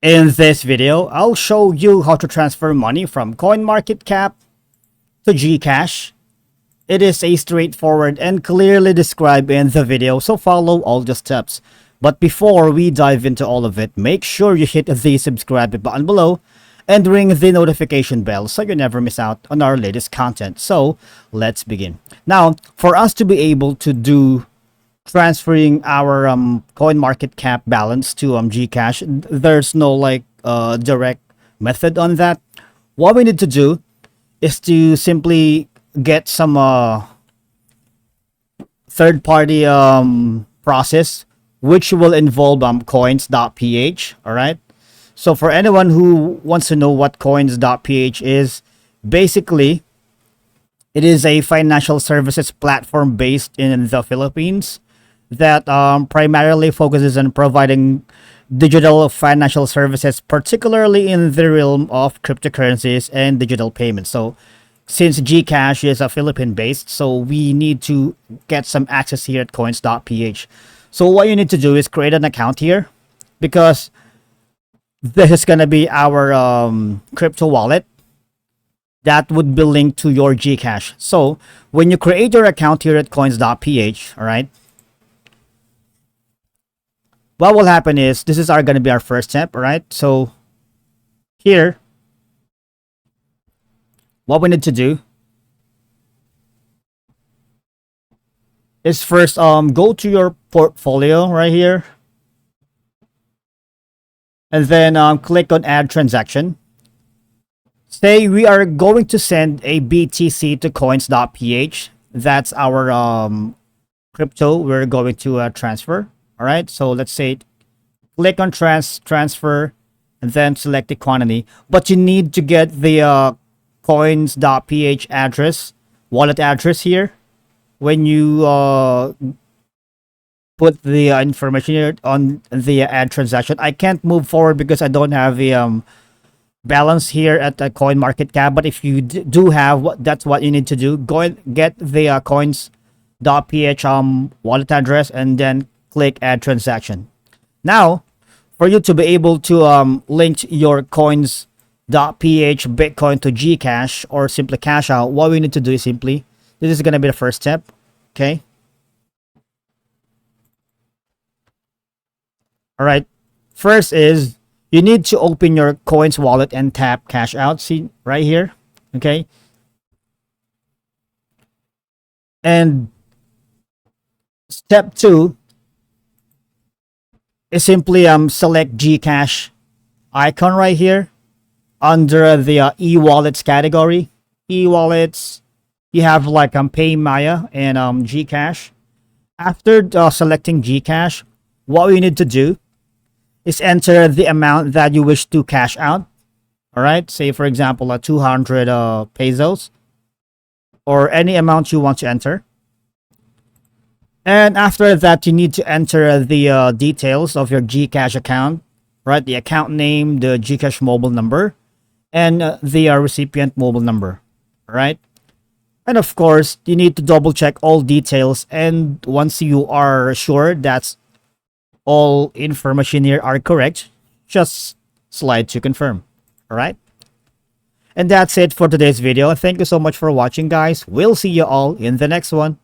In this video, I'll show you how to transfer money from Coinmarketcap to Gcash. It is a straightforward and clearly described in the video, so follow all the steps. But before we dive into all of it, make sure you hit the subscribe button below and ring the notification bell so you never miss out on our latest content. So let's begin. Now, for us to be able to do transferring our Coinmarketcap balance to Gcash, there's no direct method on that. What we need to do is to simply get some third-party process which will involve coins.ph. All right, so for anyone who wants to know what coins.ph is, basically it is a financial services platform based in the Philippines that primarily focuses on providing digital financial services, particularly in the realm of cryptocurrencies and digital payments. So since Gcash is a Philippine based, so we need to get some access here at coins.ph. So what you need to do is create an account here, because this is going to be our crypto wallet that would be linked to your Gcash. So when you create your account here at coins.ph, all right, what will happen is this is going to be our first step. All right, so here what we need to do is first go to your portfolio right here, and then click on add transaction. Say we are going to send a BTC to coins.ph. That's our crypto we're going to transfer. All right, so let's say click on transfer and then select the quantity, but you need to get the coins.ph address, wallet address here when you put the information here on the add transaction. I can't move forward because I don't have the balance here at the Coinmarketcap, but if you do have, that's what you need to do. Go and get the coins.ph wallet address and then click add transaction. Now, for you to be able to link your coins.ph Bitcoin to Gcash or simply cash out, what we need to do is simply, this is going to be the first step. Okay. All right. First is you need to open your coins wallet and tap cash out. See right here. Okay. And step 2 is simply select Gcash icon right here under the e-wallets category. E-wallets, you have like PayMaya and Gcash. After selecting Gcash, what we need to do is enter the amount that you wish to cash out. All right, say for example 200 pesos or any amount you want to enter. And after that, you need to enter the details of your Gcash account, right? The account name, the Gcash mobile number, and the recipient mobile number, right? And of course, you need to double check all details. And once you are sure that's all information here are correct, just slide to confirm, all right? And that's it for today's video. Thank you so much for watching, guys. We'll see you all in the next one.